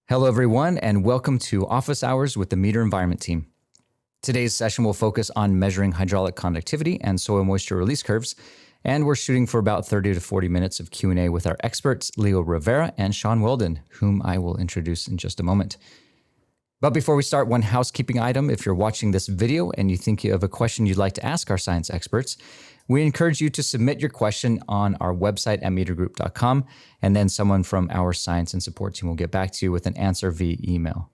Hello, everyone, and welcome to Office Hours with the Meter Environment Team. Today's session will focus on measuring hydraulic conductivity and soil moisture release curves, and we're shooting for about 30 to 40 minutes of Q&A with our experts, Rivera and Shaun Weldon, whom I will introduce in just a moment. But before we start, one housekeeping item. If you're watching this video and you think you have a question you'd like to ask our science experts, we encourage you to submit your question on our website at metergroup.com, and then someone from our science and support team will get back to you with an answer via email.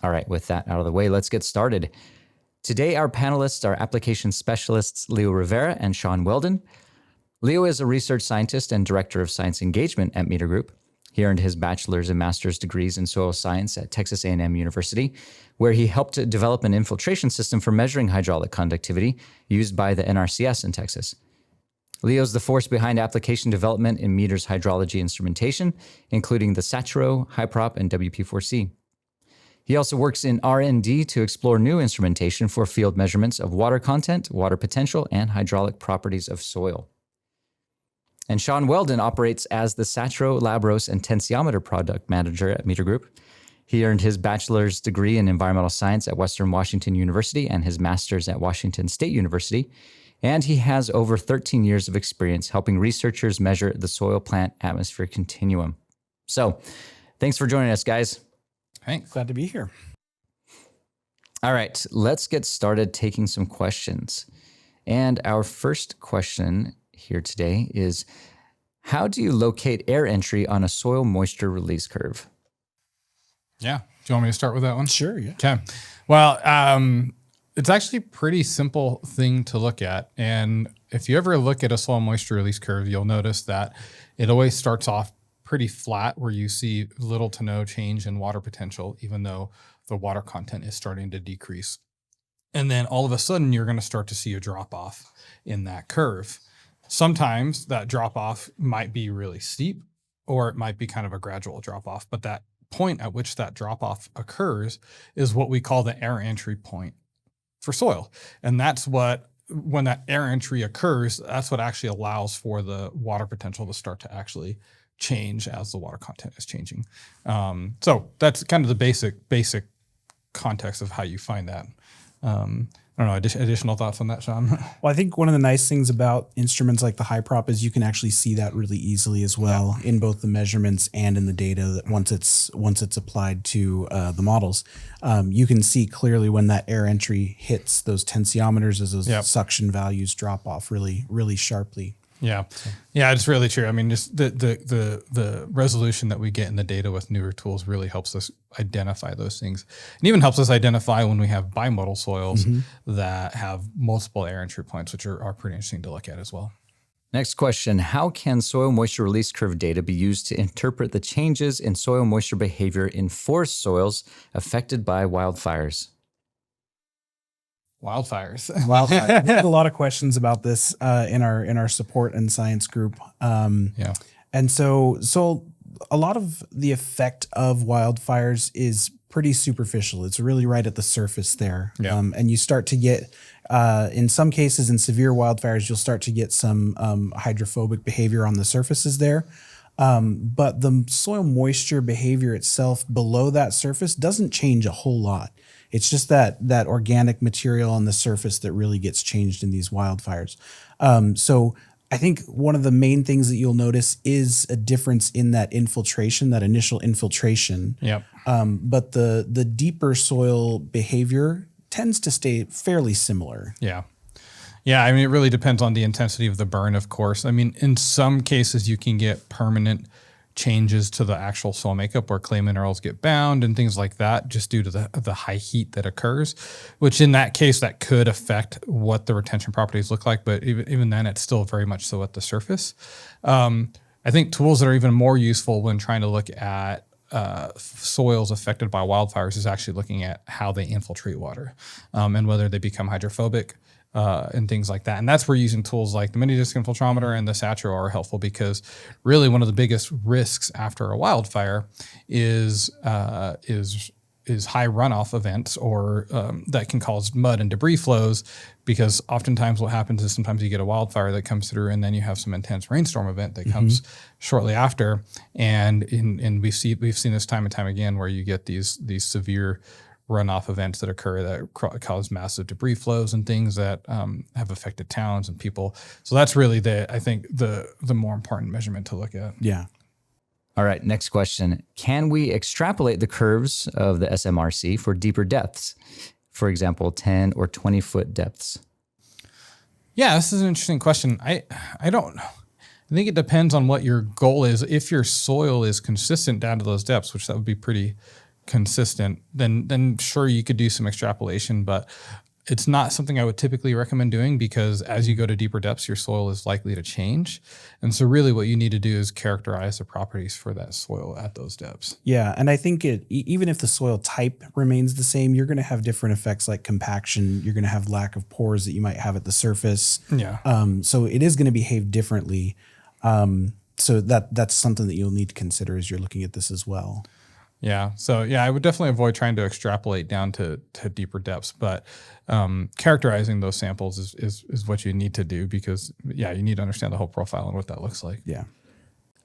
All right, with that out of the way, let's get started. Today, our panelists are application specialists Leo Rivera and Shaun Weldon. Leo is a research scientist and director of science engagement at Meter Group. He earned his bachelor's and master's degrees in soil science at Texas A&M University, where he helped to develop an infiltration system for measuring hydraulic conductivity used by the NRCS in Texas. Leo's the force behind application development in meters hydrology instrumentation, including the SATURO, HYPROP, and WP4C. He also works in R&D to explore new instrumentation for field measurements of water content, water potential, and hydraulic properties of soil. And Shaun Weldon operates as the SATURO, Labros, and Tensiometer product manager at Meter Group. He earned his bachelor's degree in environmental science at Western Washington University and his master's at Washington State University. And he has over 13 years of experience helping researchers measure the soil plant atmosphere continuum. So thanks for joining us, guys. Thanks. Glad to be here. All right, let's get started taking some questions. And our first question here today is, how do you locate air entry on a soil moisture release curve? Yeah. Do you want me to start with that one? Sure, yeah. Okay. Well, it's actually a pretty simple thing to look at. And if you ever look at a soil moisture release curve, you'll notice that it always starts off pretty flat where you see little to no change in water potential, even though the water content is starting to decrease. And then all of a sudden, you're going to start to see a drop off in that curve. Sometimes that drop off might be really steep, or it might be kind of a gradual drop off. But that point at which that drop off occurs is what we call the air entry point for soil. And that's what, when that air entry occurs, that's what actually allows for the water potential to start to actually change as the water content is changing. So that's kind of the basic context of how you find that. I don't know, additional thoughts on that, Shaun? Well, I think one of the nice things about instruments like the HYPROP is you can actually see that really easily as well in both the measurements and in the data that once it's applied to the models. You can see clearly when that air entry hits those tensiometers as those suction values drop off really, really sharply. Yeah. Yeah, it's really true. I mean, just the resolution that we get in the data with newer tools really helps us identify those things. And even helps us identify when we have bimodal soils that have multiple air entry points, which are pretty interesting to look at as well. Next question, how can soil moisture release curve data be used to interpret the changes in soil moisture behavior in forest soils affected by wildfires? Wildfires. We had a lot of questions about this in our support and science group. And so a lot of the effect of wildfires is pretty superficial. It's really right at the surface there. And you start to get, in some cases in severe wildfires, you'll start to get some hydrophobic behavior on the surfaces there. But the soil moisture behavior itself below that surface doesn't change a whole lot. It's just that organic material on the surface that really gets changed in these wildfires. So I think one of the main things that you'll notice is a difference in that infiltration, that initial infiltration. But the deeper soil behavior tends to stay fairly similar. Yeah, I mean, it really depends on the intensity of the burn, of course. I mean, in some cases, you can get permanent changes to the actual soil makeup where clay minerals get bound and things like that just due to the high heat that occurs, which in that case, that could affect what the retention properties look like. But even then, it's still very much so at the surface. I think tools that are even more useful when trying to look at soils affected by wildfires is actually looking at how they infiltrate water and whether they become hydrophobic. And things like that. And that's where using tools like the mini disc infiltrometer and the SATURO are helpful, because really one of the biggest risks after a wildfire is is high runoff events or that can cause mud and debris flows, because oftentimes what happens is sometimes you get a wildfire that comes through and then you have some intense rainstorm event that comes shortly after. And we've seen this time and time again where you get these severe runoff events that occur that cause massive debris flows and things that have affected towns and people. So that's really I think the more important measurement to look at. Yeah. All right, next question. Can we extrapolate the curves of the SMRC for deeper depths? For example, 10 or 20 foot depths? Yeah, this is an interesting question. I don't know. I think it depends on what your goal is. If your soil is consistent down to those depths, which that would be pretty consistent, then sure, you could do some extrapolation, but it's not something I would typically recommend doing, because as you go to deeper depths, your soil is likely to change. And so really what you need to do is characterize the properties for that soil at those depths. Yeah. And I think even if the soil type remains the same, you're going to have different effects like compaction. You're going to have lack of pores that you might have at the surface. Yeah. So it is going to behave differently. So that's something that you'll need to consider as you're looking at this as well. Yeah. So yeah, I would definitely avoid trying to extrapolate down to deeper depths, but characterizing those samples is what you need to do, because you need to understand the whole profile and what that looks like. Yeah.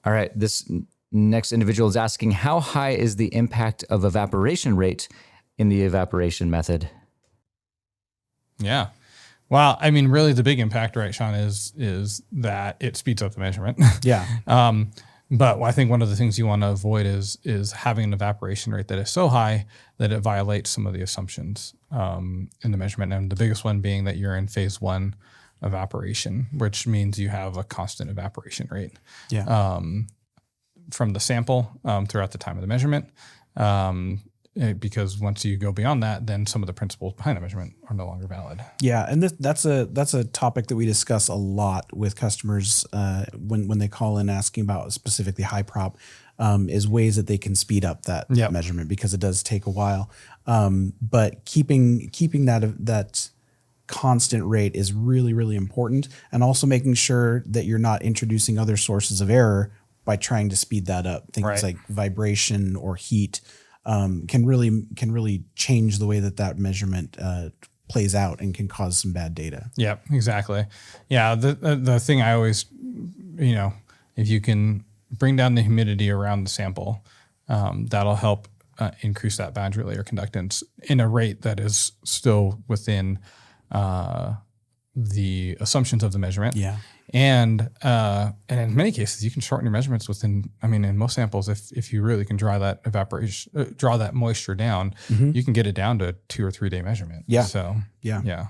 All right. This next individual is asking, how high is the impact of evaporation rate in the evaporation method? Yeah. Well, I mean, really the big impact, right, Shaun, is that it speeds up the measurement. Yeah. But I think one of the things you want to avoid is having an evaporation rate that is so high that it violates some of the assumptions in the measurement. And the biggest one being that you're in phase 1 evaporation, which means you have a constant evaporation rate from the sample throughout the time of the measurement. Because once you go beyond that, then some of the principles behind the measurement are no longer valid. Yeah, and that's a topic that we discuss a lot with customers when they call in asking about specifically HYPROP, is ways that they can speed up that measurement, because it does take a while. But keeping that constant rate is really, really important, and also making sure that you're not introducing other sources of error by trying to speed that up. Things like vibration or heat. Can really change the way that measurement plays out and can cause some bad data. Yep, exactly. Yeah, the thing I always, if you can bring down the humidity around the sample, that'll help increase that boundary layer conductance in a rate that is still within the assumptions of the measurement. Yeah. And in many cases, you can shorten your measurements within, in most samples, if you really can draw that moisture down, you can get it down to a 2 or 3 day measurement. Yeah. So, yeah.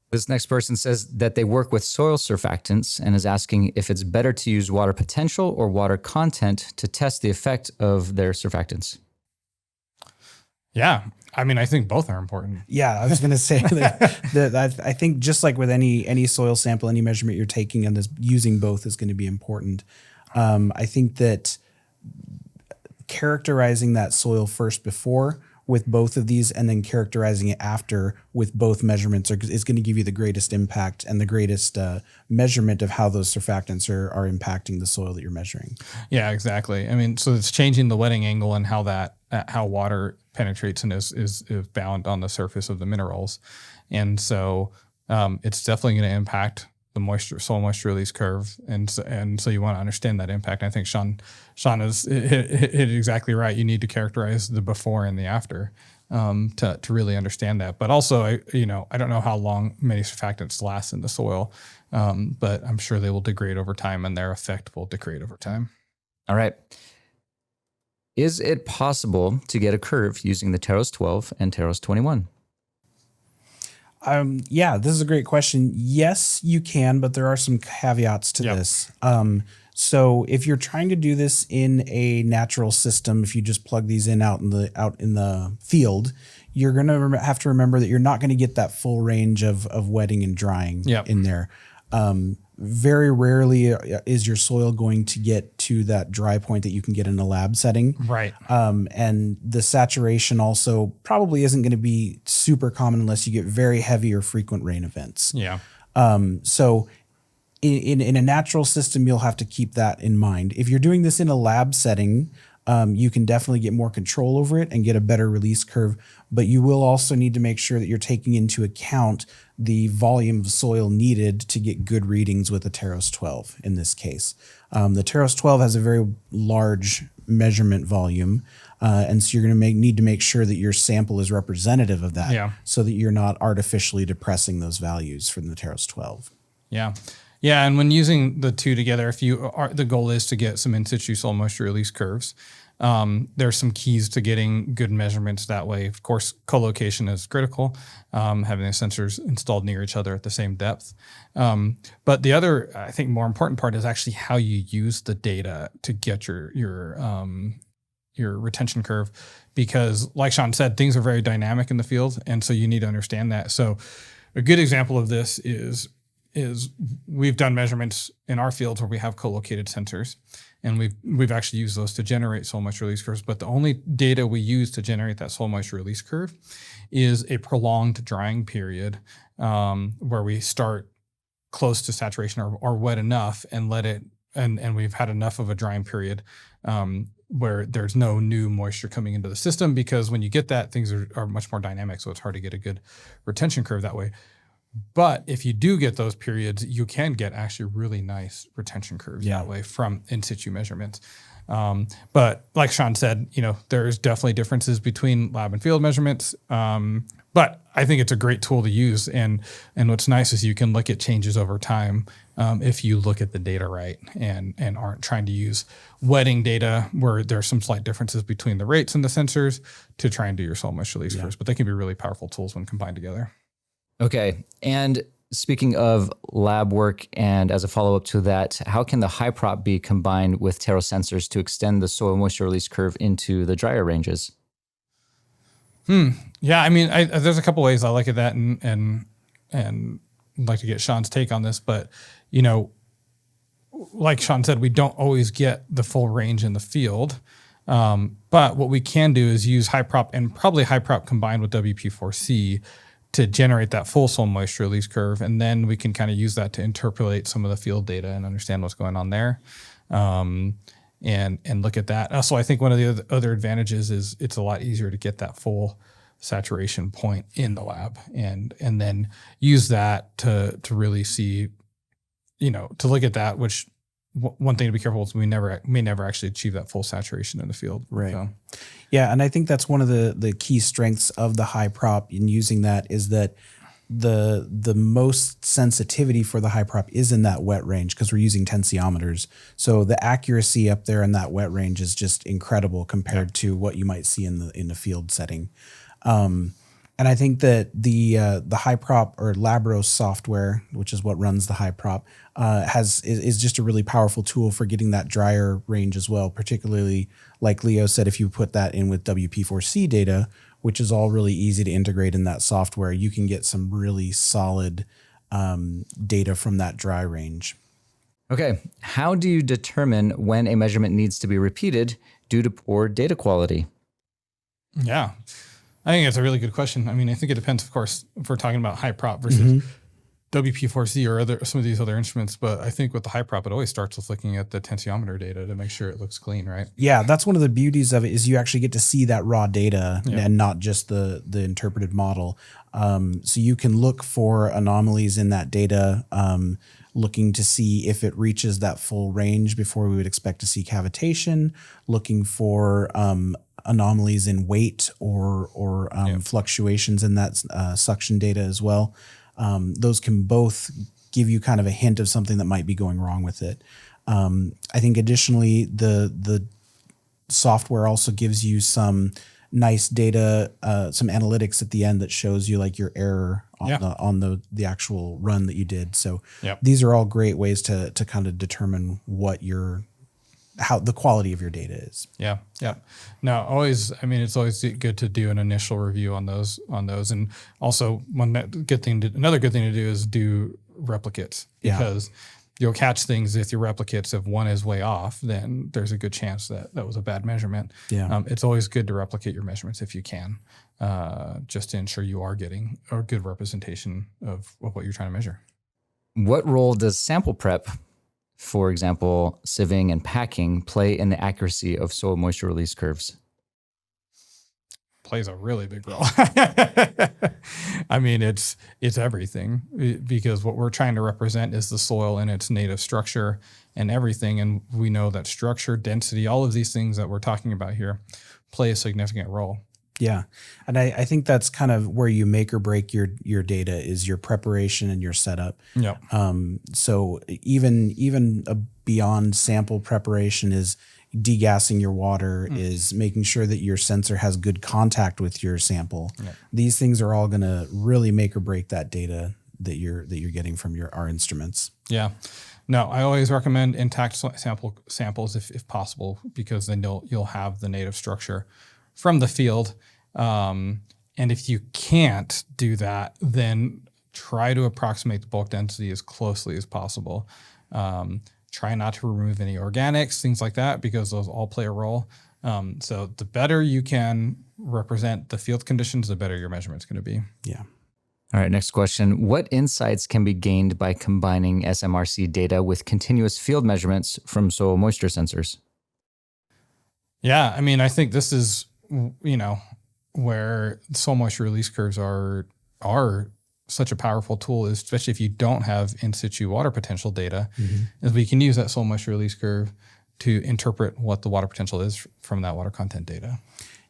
This next person says that they work with soil surfactants and is asking if it's better to use water potential or water content to test the effect of their surfactants. Yeah. I think both are important. Yeah, I was going to say that I think just like with any soil sample, any measurement you're taking, and using both is going to be important. I think that characterizing that soil first before with both of these, and then characterizing it after with both measurements is going to give you the greatest impact and the greatest measurement of how those surfactants are impacting the soil that you're measuring. Yeah, exactly. So it's changing the wetting angle and how water penetrates and is bound on the surface of the minerals. And so it's definitely going to impact the soil moisture release curve. And so you want to understand that impact. I think Shaun is hit exactly right. You need to characterize the before and the after to really understand that. But also, I don't know how long many surfactants last in the soil, but I'm sure they will degrade over time, and their effect will degrade over time. All right. Is it possible to get a curve using the Taros 12 and Taros 21? Yeah, this is a great question. Yes, you can, but there are some caveats to this. So if you're trying to do this in a natural system, if you just plug these in out in the field, you're going to have to remember that you're not going to get that full range of wetting and drying in there. Very rarely is your soil going to get to that dry point that you can get in a lab setting. Right. And the saturation also probably isn't going to be super common unless you get very heavy or frequent rain events. Yeah. So in a natural system, you'll have to keep that in mind. If you're doing this in a lab setting, you can definitely get more control over it and get a better release curve. But you will also need to make sure that you're taking into account the volume of soil needed to get good readings with a Teros 12 in this case. The Teros 12 has a very large measurement volume, and so you're going to need to make sure that your sample is representative of that, so that you're not artificially depressing those values from the Teros 12. Yeah. Yeah, and when using the two together, the goal is to get some in situ soil moisture release curves. There's some keys to getting good measurements that way. Of course, co-location is critical, having the sensors installed near each other at the same depth. But the other, I think, more important part is actually how you use the data to get your retention curve, because, like Shaun said, things are very dynamic in the field, and so you need to understand that. So, a good example of this is we've done measurements in our fields where we have co-located sensors, and we've actually used those to generate soil moisture release curves. But the only data we use to generate that soil moisture release curve is a prolonged drying period, where we start close to saturation or wet enough and let it, and we've had enough of a drying period where there's no new moisture coming into the system, because when you get that, things are much more dynamic, so it's hard to get a good retention curve that way. But if you do get those periods, you can get actually really nice retention curves that way from in situ measurements. But like Shaun said, there's definitely differences between lab and field measurements. But I think it's a great tool to use. And what's nice is you can look at changes over time if you look at the data right and aren't trying to use wetting data where there's some slight differences between the rates and the sensors to try and do your soil moisture release curves. But they can be really powerful tools when combined together. Okay. And speaking of lab work, and as a follow-up to that, how can the HYPROP be combined with Teros sensors to extend the soil moisture release curve into the drier ranges? Yeah, I mean, there's a couple ways I look at that, and I'd like to get Shaun's take on this. But, like Shaun said, we don't always get the full range in the field. But what we can do is use HYPROP, and probably HYPROP combined with WP4C, to generate that full soil moisture release curve. And then we can kind of use that to interpolate some of the field data and understand what's going on there, and look at that. Also, I think one of the other advantages is it's a lot easier to get that full saturation point in the lab, and then use that to really see, to look at that, which one thing to be careful is we may never actually achieve that full saturation in the field. Right. So. Yeah, and I think that's one of the key strengths of the HYPROP in using that, is that the most sensitivity for the HYPROP is in that wet range, because we're using tensiometers. So the accuracy up there in that wet range is just incredible compared to what you might see in the field setting. And I think that the HYPROP or Labros software, which is what runs the HYPROP, is just a really powerful tool for getting that drier range as well. Particularly, like Leo said, if you put that in with WP4C data, which is all really easy to integrate in that software, you can get some really solid data from that dry range. Okay, how do you determine when a measurement needs to be repeated due to poor data quality? Yeah. I think that's a really good question. I mean, I think it depends, of course, if we're talking about HYPROP versus WP4C or some of these other instruments. But I think with the HYPROP, it always starts with looking at the tensiometer data to make sure it looks clean, right? Yeah, that's one of the beauties of it, is you actually get to see that raw data and not just the interpreted model. So you can look for anomalies in that data, looking to see if it reaches that full range before we would expect to see cavitation, looking for anomalies in weight or fluctuations in that suction data as well. Those can both give you kind of a hint of something that might be going wrong with it. I think additionally, the software also gives you some nice data, some analytics at the end that shows you like your error on the actual run that you did. So these are all great ways to kind of determine how the quality of your data is. Yeah. Now, it's always good to do an initial review on those, and also another good thing to do is do replicates, because you'll catch things if your replicates, if one is way off, then there's a good chance that was a bad measurement. Yeah. It's always good to replicate your measurements if you can, just to ensure you are getting a good representation of what you're trying to measure. What role does sample prep for example, sieving and packing, play in the accuracy of soil moisture release curves? Plays a really big role. I mean, it's everything, because what we're trying to represent is the soil and its native structure and everything. And we know that structure, density, all of these things that we're talking about here play a significant role. Yeah. And I think that's kind of where you make or break your data is your preparation and your setup. Yep. So even beyond sample preparation is degassing your water, is making sure that your sensor has good contact with your sample. Yep. These things are all going to really make or break that data that you're getting from our instruments. Yeah. No, I always recommend intact samples if possible, because then you'll have the native structure from the field. And if you can't do that, then try to approximate the bulk density as closely as possible. Try not to remove any organics, things like that, because those all play a role. So the better you can represent the field conditions, the better your measurement's going to be. Yeah. All right, next question. What insights can be gained by combining SMRC data with continuous field measurements from soil moisture sensors? Yeah, I mean, I think this is, where soil moisture release curves are such a powerful tool, especially if you don't have in situ water potential data, is we can use that soil moisture release curve to interpret what the water potential is from that water content data.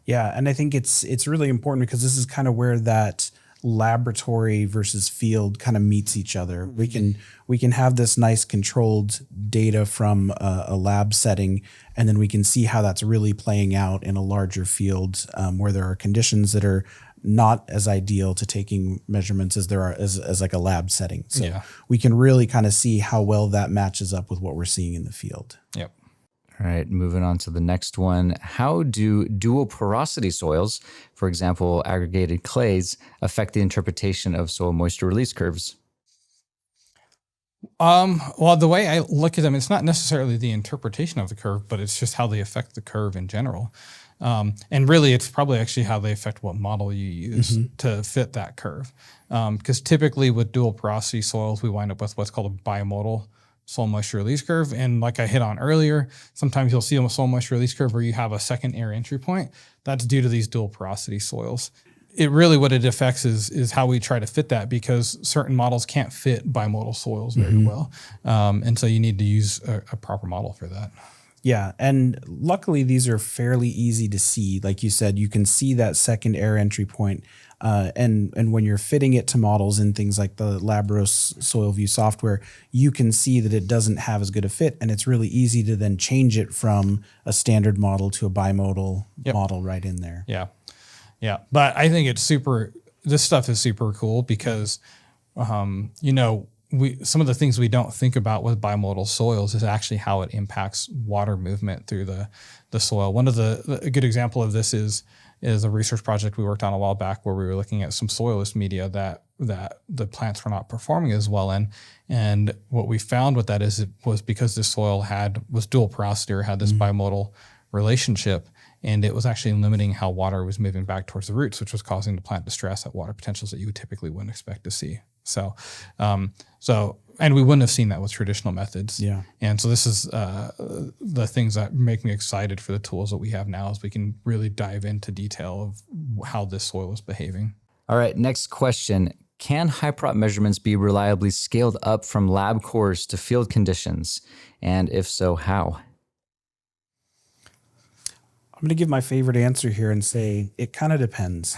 Yeah, and I think it's really important because this is kind of where that laboratory versus field kind of meets each other. We can have this nice controlled data from a lab setting, and then we can see how that's really playing out in a larger field where there are conditions that are not as ideal to taking measurements as there are as like a lab setting. So we can really kind of see how well that matches up with what we're seeing in the field. Yep. All right, moving on to the next one. How do dual porosity soils, for example, aggregated clays, affect the interpretation of soil moisture release curves? Well, the way I look at them, it's not necessarily the interpretation of the curve, but it's just how they affect the curve in general. And really, it's probably actually how they affect what model you use to fit that curve. Because typically with dual porosity soils, we wind up with what's called a bimodal soil moisture release curve. And like I hit on earlier, sometimes you'll see a soil moisture release curve where you have a second air entry point. That's due to these dual porosity soils. It really, what it affects is how we try to fit that, because certain models can't fit bimodal soils very well. And so you need to use a proper model for that. Yeah, and luckily these are fairly easy to see. Like you said, you can see that second air entry point. And when you're fitting it to models in things like the Labros Soil View software, you can see that it doesn't have as good a fit, and it's really easy to then change it from a standard model to a bimodal model right in there. Yeah. Yeah. But I think this stuff is super cool because, some of the things we don't think about with bimodal soils is actually how it impacts water movement through the soil. One of a good example of this is a research project we worked on a while back where we were looking at some soilless media that the plants were not performing as well in. And what we found with that is it was because this soil was dual porosity or had this bimodal relationship, and it was actually limiting how water was moving back towards the roots, which was causing the plant distress at water potentials that you typically wouldn't expect to see. And we wouldn't have seen that with traditional methods. Yeah. And so this is the things that make me excited for the tools that we have now, is we can really dive into detail of how this soil is behaving. All right, next question. Can HYPROP measurements be reliably scaled up from lab cores to field conditions? And if so, how? I'm going to give my favorite answer here and say it kind of depends,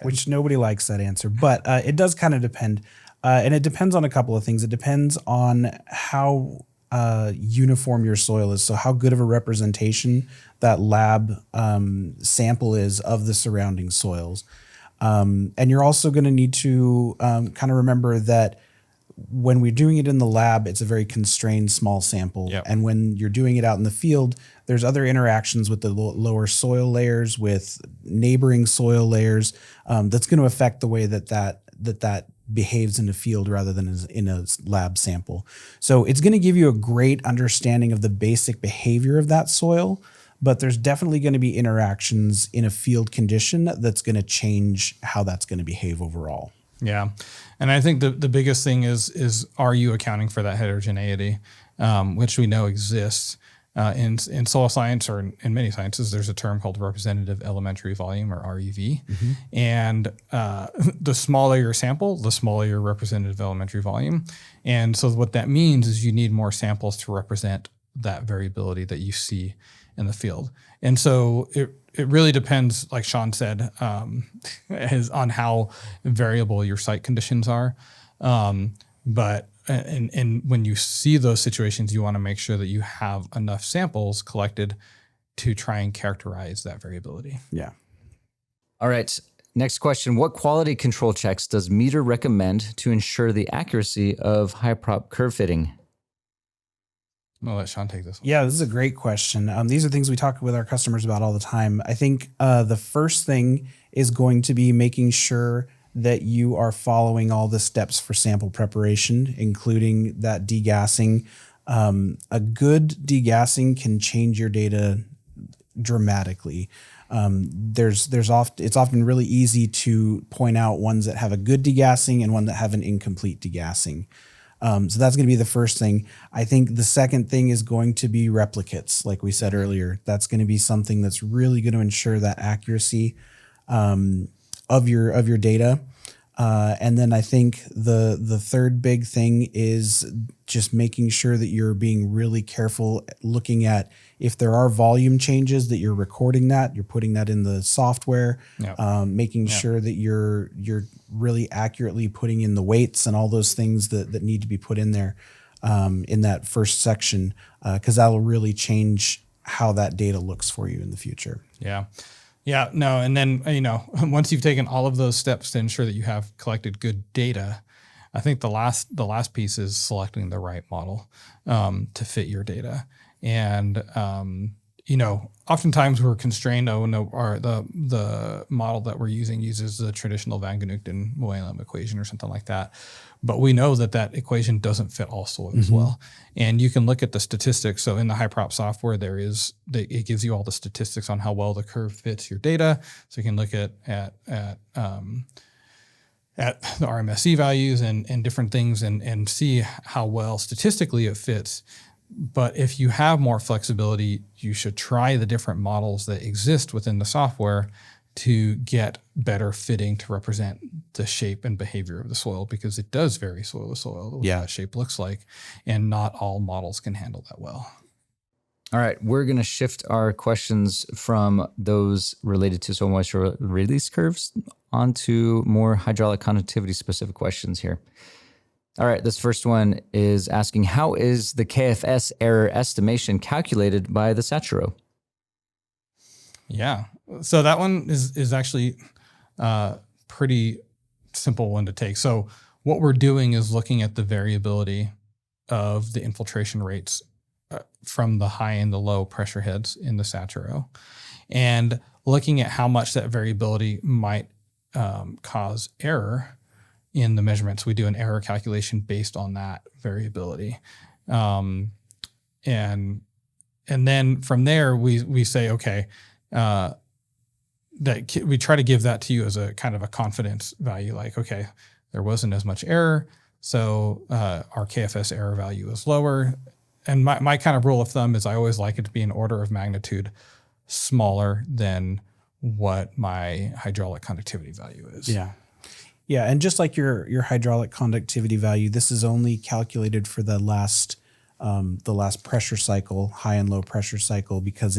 which nobody likes that answer, but it does kind of depend. And it depends on a couple of things. It depends on how uniform your soil is. So how good of a representation that lab sample is of the surrounding soils. And you're also going to need to kind of remember that when we're doing it in the lab, it's a very constrained small sample. Yep. And when you're doing it out in the field, there's other interactions with the lower soil layers, with neighboring soil layers, that's going to affect the way that behaves in the field rather than in a lab sample. So it's going to give you a great understanding of the basic behavior of that soil, but there's definitely going to be interactions in a field condition that's going to change how that's going to behave overall. Yeah. And I think the biggest thing is are you accounting for that heterogeneity, which we know exists in soil science or in many sciences. There's a term called representative elementary volume, or REV. And the smaller your sample, the smaller your representative elementary volume. And so what that means is you need more samples to represent that variability that you see in the field. And so it really depends, like Shaun said, on how variable your site conditions are. But when you see those situations, you want to make sure that you have enough samples collected to try and characterize that variability. Yeah. All right. Next question. What quality control checks does Meter recommend to ensure the accuracy of HYPROP curve fitting? I'll let Shaun take this one. Yeah, this is a great question. These are things we talk with our customers about all the time. I think the first thing is going to be making sure that you are following all the steps for sample preparation, including that degassing. A good degassing can change your data dramatically. It's often really easy to point out ones that have a good degassing and one that have an incomplete degassing. So that's going to be the first thing. I think the second thing is going to be replicates, like we said earlier. That's going to be something that's really going to ensure that accuracy of your data. And then I think the third big thing is just making sure that you're being really careful looking at if there are volume changes, that you're recording that, you're putting that in the software, making sure that you're really accurately putting in the weights and all those things that need to be put in there in that first section, because that'll really change how that data looks for you in the future. Yeah. Yeah, no. And then, once you've taken all of those steps to ensure that you have collected good data, I think the last piece is selecting the right model to fit your data. And, oftentimes we're constrained. The model that we're using uses the traditional Van Genuchten-Moellem equation or something like that. But we know that equation doesn't fit all soil as well. And you can look at the statistics. So in the HYPROP software, it gives you all the statistics on how well the curve fits your data. So you can look at the RMSE values and different things and see how well statistically it fits. But if you have more flexibility, you should try the different models that exist within the software to get better fitting to represent the shape and behavior of the soil, because it does vary soil to soil what that shape looks like, and not all models can handle that well. All right, we're going to shift our questions from those related to soil moisture release curves onto more hydraulic conductivity specific questions here. All right, this first one is asking, how is the KFS error estimation calculated by the SATURO? Yeah, so that one is actually pretty simple one to take. So what we're doing is looking at the variability of the infiltration rates from the high and the low pressure heads in the SATURO, and looking at how much that variability might cause error in the measurements. We do an error calculation based on that variability. And then from there, we say, okay, that we try to give that to you as a kind of a confidence value, like, okay, there wasn't as much error, so our KFS error value is lower. And my kind of rule of thumb is I always like it to be an order of magnitude smaller than what my hydraulic conductivity value is. Yeah. Yeah, and just like your hydraulic conductivity value, this is only calculated for the last pressure cycle, high and low pressure cycle, because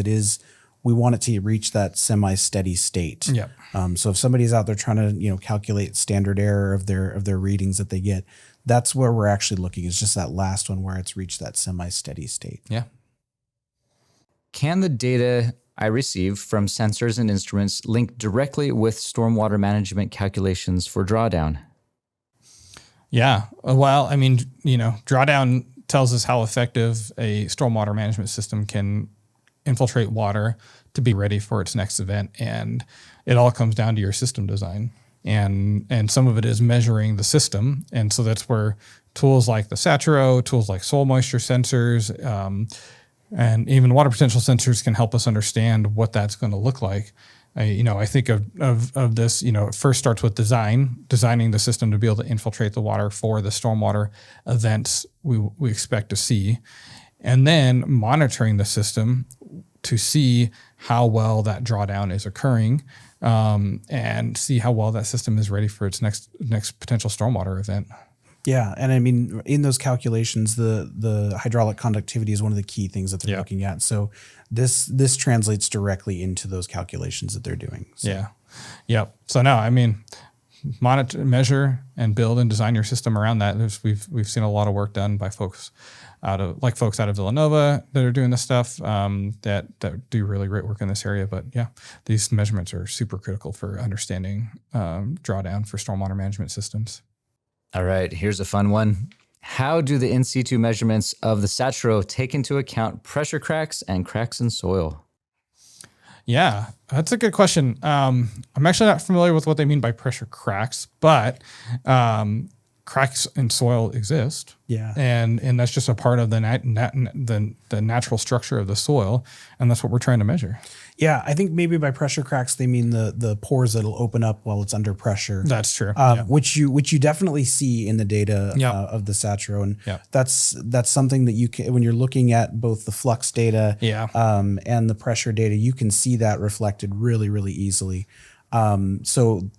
we want it to reach that semi-steady state. Yeah. So if somebody's out there trying to calculate standard error of their readings that they get, that's where we're actually looking. Is just that last one where it's reached that semi-steady state. Yeah. Can the data I receive from sensors and instruments link directly with stormwater management calculations for drawdown? Yeah. Well, I mean, drawdown tells us how effective a stormwater management system can infiltrate water to be ready for its next event. And it all comes down to your system design. And some of it is measuring the system. And so that's where tools like the SATURO, tools like soil moisture sensors, And even water potential sensors can help us understand what that's going to look like. I think of this, it first starts with designing the system to be able to infiltrate the water for the stormwater events we expect to see, and then monitoring the system to see how well that drawdown is occurring, and see how well that system is ready for its next potential stormwater event. Yeah, and I mean, in those calculations, the hydraulic conductivity is one of the key things that they're looking at. So this translates directly into those calculations that they're doing. So. Yeah, yep. So no, I mean, monitor, measure, and build and design your system around that. We've seen a lot of work done by folks out of Villanova that are doing this stuff, that do really great work in this area. But yeah, these measurements are super critical for understanding drawdown for stormwater management systems. All right, here's a fun one. How do the in situ measurements of the SATURO take into account pressure cracks and cracks in soil? Yeah, that's a good question. I'm actually not familiar with what they mean by pressure cracks, but cracks in soil exist. Yeah, and that's just a part of the natural structure of the soil, and that's what we're trying to measure. Yeah, I think maybe by pressure cracks they mean the pores that'll open up while it's under pressure. That's true. Which you definitely see in the data of the SATURO, and that's something that you can, when you're looking at both the flux data and the pressure data, you can see that reflected really, really easily. So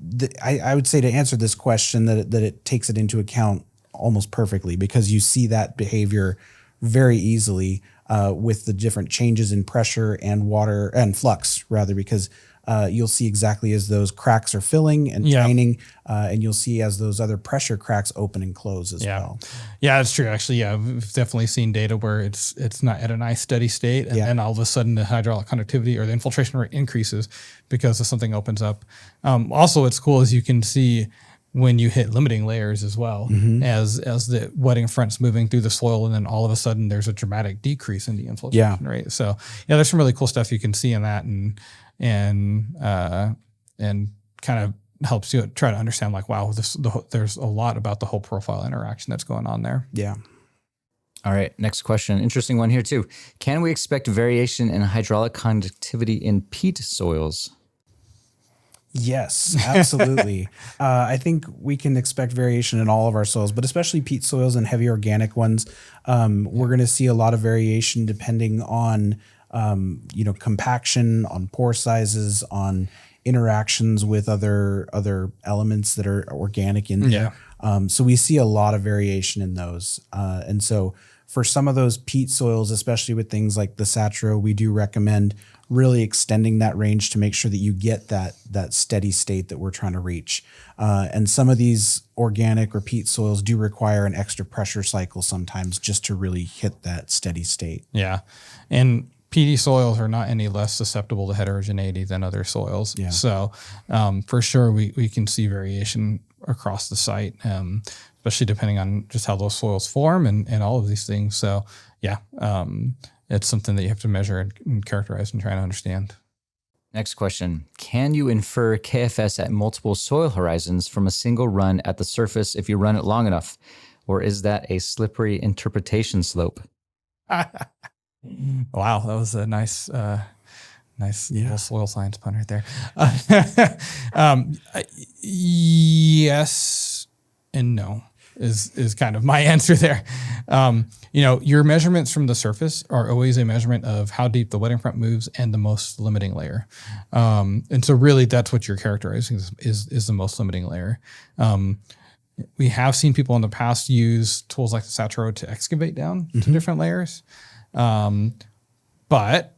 I would say, to answer this question, that it takes it into account almost perfectly, because you see that behavior very easily with the different changes in pressure and water and flux, rather, because you'll see exactly as those cracks are filling and draining, and you'll see as those other pressure cracks open and close as well. Yeah, that's true. Actually, we've definitely seen data where it's not at a nice steady state, and then all of a sudden the hydraulic conductivity or the infiltration rate increases because of something opens up. Also, what's cool is you can see when you hit limiting layers as well, as the wetting front's moving through the soil, and then all of a sudden there's a dramatic decrease in the infiltration rate. So there's some really cool stuff you can see in that, and kind of helps you try to understand, like, wow, there's a lot about the whole profile interaction that's going on there. Yeah. All right, next question. Interesting one here too. Can we expect variation in hydraulic conductivity in peat soils? Yes, absolutely. I think we can expect variation in all of our soils, but especially peat soils and heavy organic ones. We're going to see a lot of variation depending on, compaction, on pore sizes, on interactions with other elements that are organic in there. So we see a lot of variation in those. And so for some of those peat soils, especially with things like the SATURO, we do recommend really extending that range to make sure that you get that steady state that we're trying to reach. And some of these organic or peat soils do require an extra pressure cycle sometimes just to really hit that steady state. Yeah. And peaty soils are not any less susceptible to heterogeneity than other soils. Yeah. So for sure, we can see variation across the site, especially depending on just how those soils form and all of these things. So it's something that you have to measure and characterize and try to understand. Next question. Can you infer KFS at multiple soil horizons from a single run at the surface if you run it long enough? Or is that a slippery interpretation slope? Wow, that was a nice little soil science pun right there. Yes and no is kind of my answer there. Your measurements from the surface are always a measurement of how deep the wetting front moves and the most limiting layer. And so really that's what you're characterizing is the most limiting layer. We have seen people in the past use tools like the SATURO to excavate down to different layers. But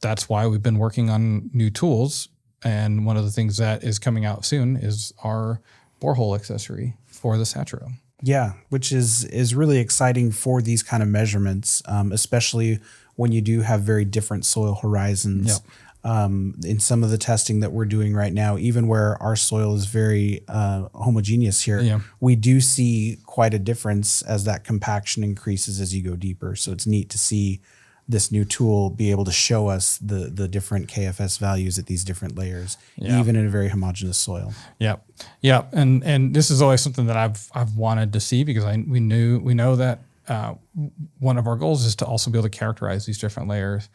that's why we've been working on new tools. And one of the things that is coming out soon is our borehole accessory for the SATURO. Yeah, which is really exciting for these kind of measurements, especially when you do have very different soil horizons. Yep. In some of the testing that we're doing right now, even where our soil is very homogeneous here, we do see quite a difference as that compaction increases as you go deeper. So it's neat to see this new tool be able to show us the different KFS values at these different layers, even in a very homogeneous soil. Yep. And this is always something that I've wanted to see, because we know that one of our goals is to also be able to characterize these different layers.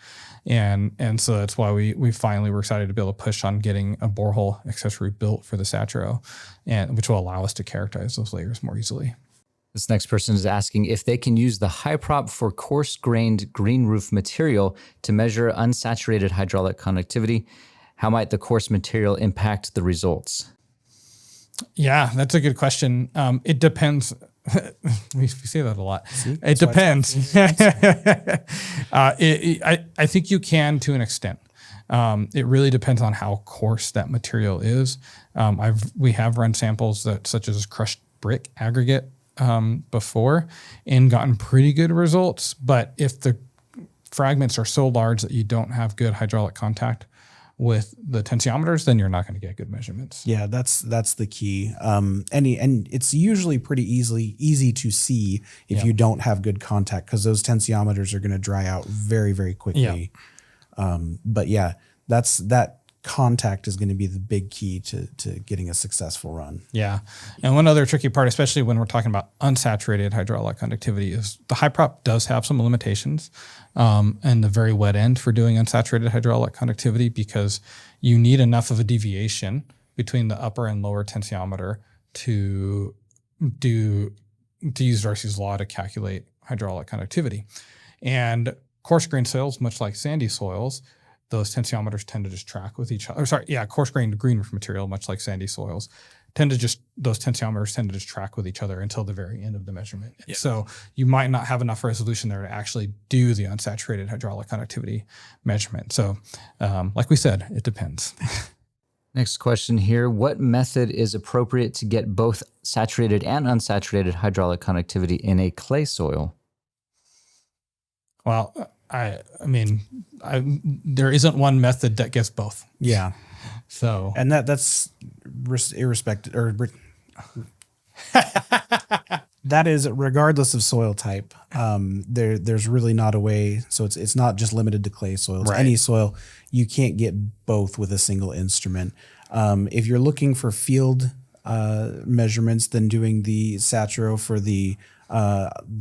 And so that's why we finally were excited to be able to push on getting a borehole accessory built for the SATURO, and which will allow us to characterize those layers more easily. This next person is asking if they can use the HYPROP for coarse-grained green roof material to measure unsaturated hydraulic conductivity. How might the coarse material impact the results? Yeah, that's a good question. It depends. We say that a lot. It depends. I think you can to an extent. It really depends on how coarse that material is. We have run samples such as crushed brick aggregate before and gotten pretty good results. But if the fragments are so large that you don't have good hydraulic contact with the tensiometers, then you're not going to get good measurements. Yeah, that's the key. And it's usually pretty easy to see if you don't have good contact, because those tensiometers are going to dry out very, very quickly. Yeah. But yeah, that contact is going to be the big key to getting a successful run. Yeah. And one other tricky part, especially when we're talking about unsaturated hydraulic conductivity, is the HYPROP does have some limitations and the very wet end for doing unsaturated hydraulic conductivity, because you need enough of a deviation between the upper and lower tensiometer to use Darcy's law to calculate hydraulic conductivity. And coarse grained soils, much like sandy soils, those tensiometers tend to just track with each other. Coarse-grained green roof material, much like sandy soils, those tensiometers tend to just track with each other until the very end of the measurement. Yeah. So you might not have enough resolution there to actually do the unsaturated hydraulic conductivity measurement. So like we said, it depends. Next question here. What method is appropriate to get both saturated and unsaturated hydraulic conductivity in a clay soil? Well, there isn't one method that gets both. Yeah. So, and that's irrespective, or that is regardless of soil type. There's really not a way. So it's not just limited to clay soils. Right. Any soil, you can't get both with a single instrument. If you're looking for field measurements, then doing the SATURO for the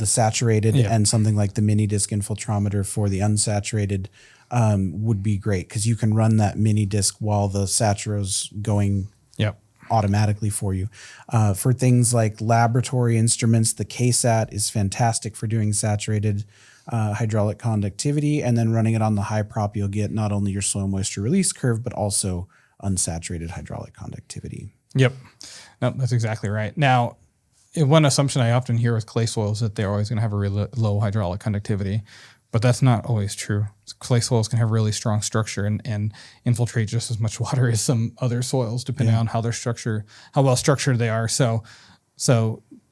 saturated and something like the mini disc infiltrometer for the unsaturated would be great, because you can run that mini disc while the SATURO's going automatically for you. For things like laboratory instruments, the KSAT is fantastic for doing saturated hydraulic conductivity, and then running it on the HYPROP, you'll get not only your soil moisture release curve, but also unsaturated hydraulic conductivity. Yep. No, that's exactly right. Now, one assumption I often hear with clay soils is that they're always going to have a really low hydraulic conductivity, but that's not always true. Clay soils can have really strong structure and infiltrate just as much water as some other soils, depending on how well structured they are. So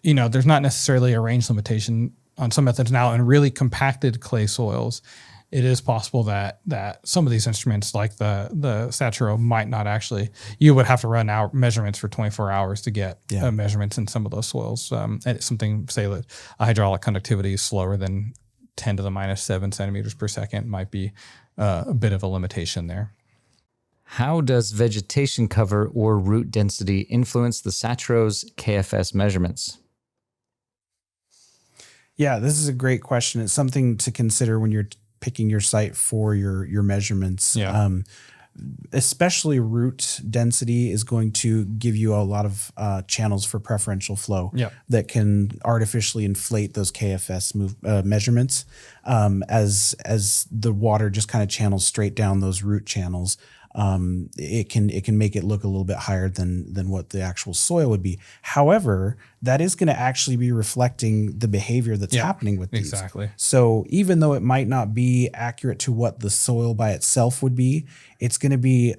there's not necessarily a range limitation on some methods. Now, in really compacted clay soils, it is possible that some of these instruments, like the SATURO, might not actually. You would have to run out measurements for 24 hours to get measurements in some of those soils. And it's something, say that a hydraulic conductivity is slower than 10 to the minus 7 centimeters per second, might be a bit of a limitation there. How does vegetation cover or root density influence the SATURO's KFS measurements? Yeah, this is a great question. It's something to consider when you're picking your site for your measurements. Yeah. Especially root density is going to give you a lot of channels for preferential flow that can artificially inflate those KFS measurements as the water just kind of channels straight down those root channels. It can make it look a little bit higher than what the actual soil would be. However, that is going to actually be reflecting the behavior that's happening with these. Exactly. So even though it might not be accurate to what the soil by itself would be, it's going to be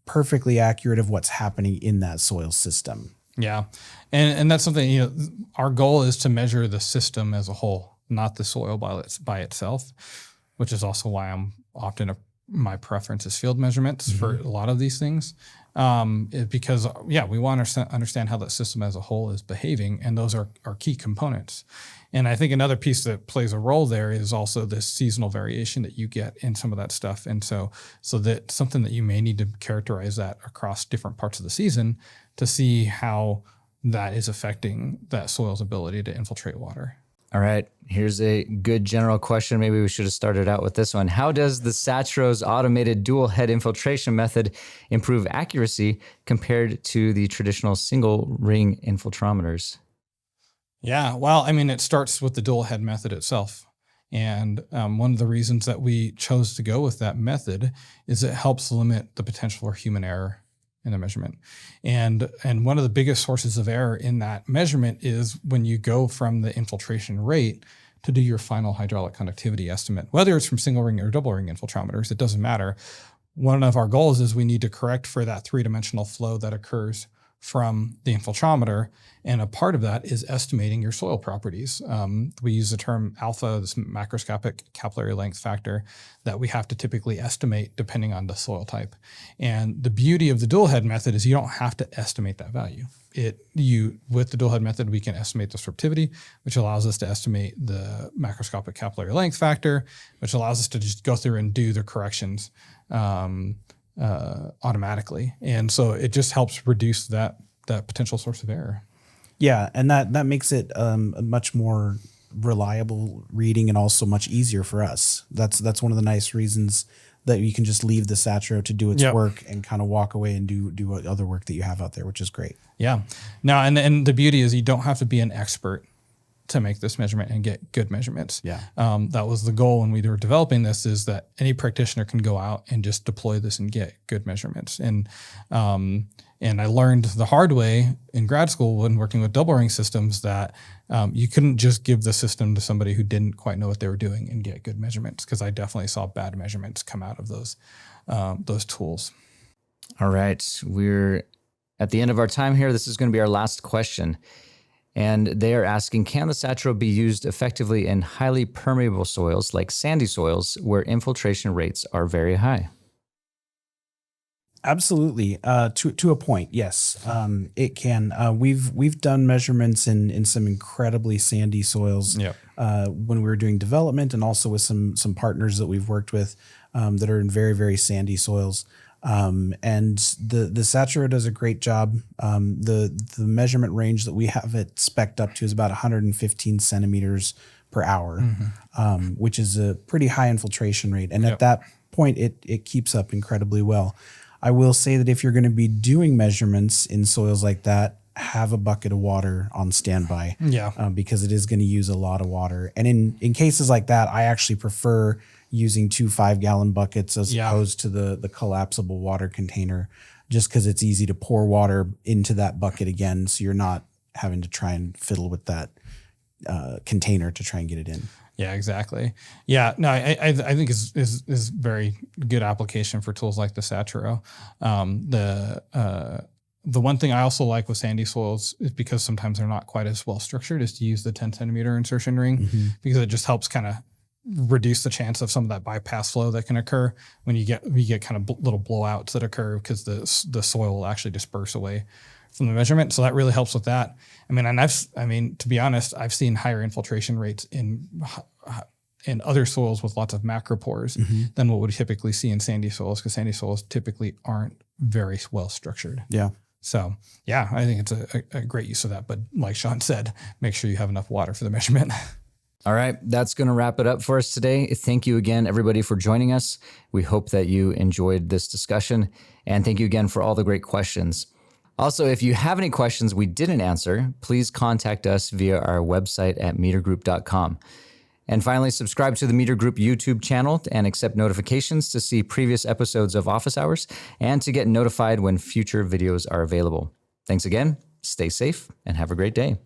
perfectly accurate of what's happening in that soil system. Yeah. And that's something, our goal is to measure the system as a whole, not the soil by itself, which is also why I'm often my preference is field measurements for a lot of these things, because we want to understand how that system as a whole is behaving, and those are key components. And I think another piece that plays a role there is also this seasonal variation that you get in some of that stuff, and so that something that you may need to characterize that across different parts of the season to see how that is affecting that soil's ability to infiltrate water. All right, here's a good general question. Maybe we should have started out with this one. How does the SATURO's automated dual head infiltration method improve accuracy compared to the traditional single ring infiltrometers? Yeah, well, I mean, it starts with the dual head method itself. And one of the reasons that we chose to go with that method is it helps limit the potential for human error in the measurement. And one of the biggest sources of error in that measurement is when you go from the infiltration rate to do your final hydraulic conductivity estimate. Whether it's from single ring or double ring infiltrometers, it doesn't matter. One of our goals is we need to correct for that three-dimensional flow that occurs from the infiltrometer. And a part of that is estimating your soil properties. We use the term alpha, this macroscopic capillary length factor, that we have to typically estimate depending on the soil type. And the beauty of the dual head method is you don't have to estimate that value. With the dual head method, we can estimate the sorptivity, which allows us to estimate the macroscopic capillary length factor, which allows us to just go through and do the corrections automatically. And so it just helps reduce that potential source of error. Yeah, and that makes it a much more reliable reading and also much easier for us. That's one of the nice reasons that you can just leave the SATURO to do its work and kind of walk away and do other work that you have out there, which is great. Yeah. Now, and the beauty is you don't have to be an expert to make this measurement and get good measurements. Yeah. That was the goal when we were developing this, is that any practitioner can go out and just deploy this and get good measurements. And I learned the hard way in grad school when working with double ring systems that you couldn't just give the system to somebody who didn't quite know what they were doing and get good measurements, because I definitely saw bad measurements come out of those tools. All right, we're at the end of our time here. This is going to be our last question. And they are asking, can the SATURO be used effectively in highly permeable soils like sandy soils where infiltration rates are very high? Absolutely. To a point, yes, it can. We've done measurements in some incredibly sandy soils when we were doing development, and also with some partners that we've worked with that are in very, very sandy soils. And the SATURO does a great job. The measurement range that we have it spec'd up to is about 115 centimeters per hour, which is a pretty high infiltration rate. And at that point, it keeps up incredibly well. I will say that if you're going to be doing measurements in soils like that, have a bucket of water on standby, because it is going to use a lot of water. And in cases like that, I actually prefer using 2 5-gallon buckets as opposed to the collapsible water container, just because it's easy to pour water into that bucket again, so you're not having to try and fiddle with that container to try and get it in. Yeah, exactly. Yeah, no, I think is very good application for tools like the SATURO. The one thing I also like with sandy soils is, because sometimes they're not quite as well structured, is to use the 10 centimeter insertion ring, because it just helps kind of reduce the chance of some of that bypass flow that can occur when you get kind of little blowouts that occur, because the soil will actually disperse away from the measurement. So that really helps with that. I mean, to be honest, I've seen higher infiltration rates in other soils with lots of macropores than what we typically see in sandy soils, because sandy soils typically aren't very well structured. Yeah. So yeah, I think it's a great use of that. But like Shaun said, make sure you have enough water for the measurement. All right, that's going to wrap it up for us today. Thank you again, everybody, for joining us. We hope that you enjoyed this discussion, and thank you again for all the great questions. Also, if you have any questions we didn't answer, please contact us via our website at metergroup.com. And finally, subscribe to the Meter Group YouTube channel and accept notifications to see previous episodes of Office Hours and to get notified when future videos are available. Thanks again, stay safe, and have a great day.